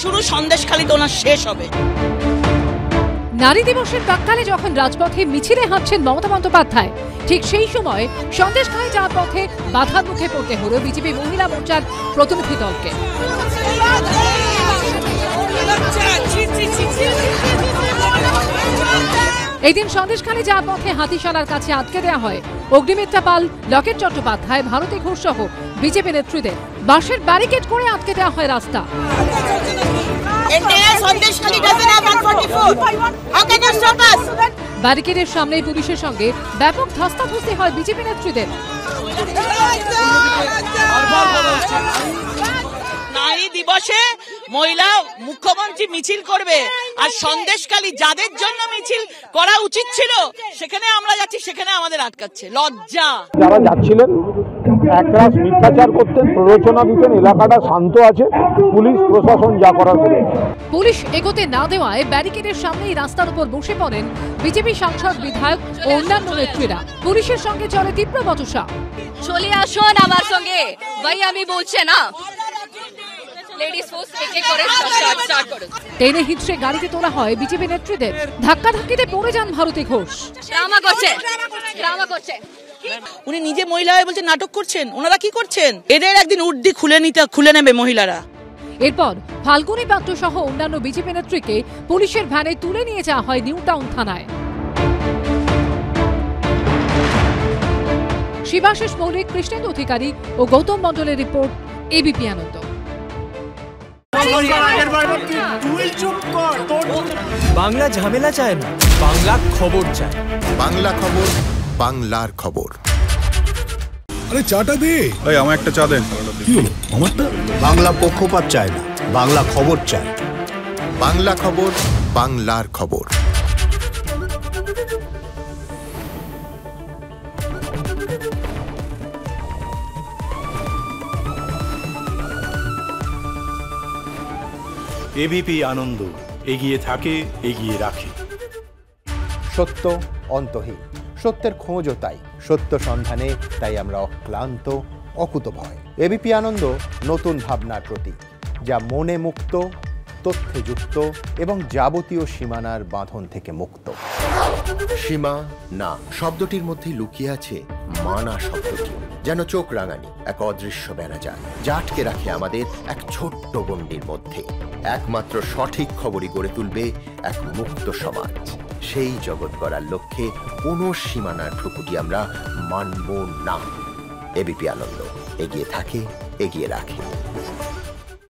শুরু, সন্দেশখালিতে ওনার শেষ হবে। নারী দিবসের প্রাক্কালে যখন রাজপথে মিছিলে হাঁটছেন মমতা বন্দ্যোপাধ্যায়, ঠিক সেই সময় সন্দেশখালি যাওয়ার পথে বাধার মুখে পড়তে হলো বিজেপি মহিলা মোর্চার প্রতিনিধি দলকে। এদিন সন্দেশখালি যাওয়ার পথে হাতিশালার কাছে আটকে দেওয়া হয় অগ্নিমিত্রা পাল, লকেট চট্টোপাধ্যায়, ভারতী ঘোষ সহ বিজেপি নেতৃত্বের। বাঁশের ব্যারিকেড করে আটকে দেওয়া হয় রাস্তা। ব্যারিকেডের সামনেই পুলিশের সঙ্গে ব্যাপক ধস্তাধস্তি হয় বিজেপি নেতৃত্বের। নারী দিবসে মহিলা মুখ্যমন্ত্রী মিছিল করবে, আর সন্দেশখালি যাদের জন্য মিছিল করা উচিত ছিল সেখানে আমরা যাচ্ছি, সেখানে আমাদের আটকাচ্ছে। লজ্জা। যারা যাচ্ছিলেন একরাশ মিথ্যাচার করতেন, প্ররোচনা দিতেন, এলাকাটা শান্ত আছে, পুলিশ প্রশাসন যা করার করে। পুলিশ এগোতে না দেওয়ায় ব্যারিকেডের সামনেই রাস্তার উপর বসে পড়েন বিজেপি সাংসদ, বিধায়ক ও অন্যান্য নেত্রীরা। পুলিশের সঙ্গে চলে তীব্র বচসা। চলে আসুন আমার সঙ্গে, ভাই আমি বলছে না। টেনে হিঁচড়ে গাড়িতে তোলা হয় বিজেপি নেত্রীদের। ধাক্কাধাক্কিতে পড়ে যান ভারতী ঘোষ। উনি নিজে মহিলা হয়ে বলছে নাটক করছেন। ওনারা কি করছেন? এদের একদিন উর্দি খুলে নেবে মহিলারা। এরপর ফাল্গুনী পাত্র সহ অন্যান্য বিজেপি নেত্রীকে পুলিশের ভ্যানে তুলে নিয়ে যাওয়া হয় নিউ টাউন থানায়। শিবাশিস মৌলিক, কৃষ্ণেন্দু অধিকারী ও গৌতম মণ্ডলের রিপোর্ট, এবিপি আনন্দ। বাংলা ঝামেলা চায় না, বাংলা খবর চায়। বাংলা খবর, বাংলার খবর। আরে চাটা দে। ভাই আমার একটা চা দেন। কি হলো আমারটা? বাংলা পক্ষপাত চায় না, বাংলা খবর চায়। বাংলা খবর, বাংলার খবর। এবিপি আনন্দ, এগিয়ে থাকে, এগিয়ে রাখে। সত্য অন্তহীন, সত্যের খোঁজও তাই, সত্য সন্ধানে তাই আমরা অক্লান্ত, অকুতভয়। এবিপি আনন্দ নতুন ভাবনার প্রতীক, যা মনে মুক্ত, তথ্যে যুক্ত এবং যাবতীয় সীমানার বাঁধন থেকে মুক্ত। সীমা না শব্দটির মধ্যে লুকিয়ে আছে মানা শব্দটি, যেন চোখ রাঙানি এক অদৃশ্য বেড়াজাল, যা আটকে রাখে আমাদের এক ছোট্ট গণ্ডির মধ্যে। একমাত্র সঠিক খবরই গড়ে তুলবে এক মুক্ত সমাজ। সেই জগৎ গড়ার লক্ষ্যে কোনো সীমানার ঠুকুটি আমরা মানব না। এবিপি আনন্দ, এগিয়ে থাকে, এগিয়ে রাখে।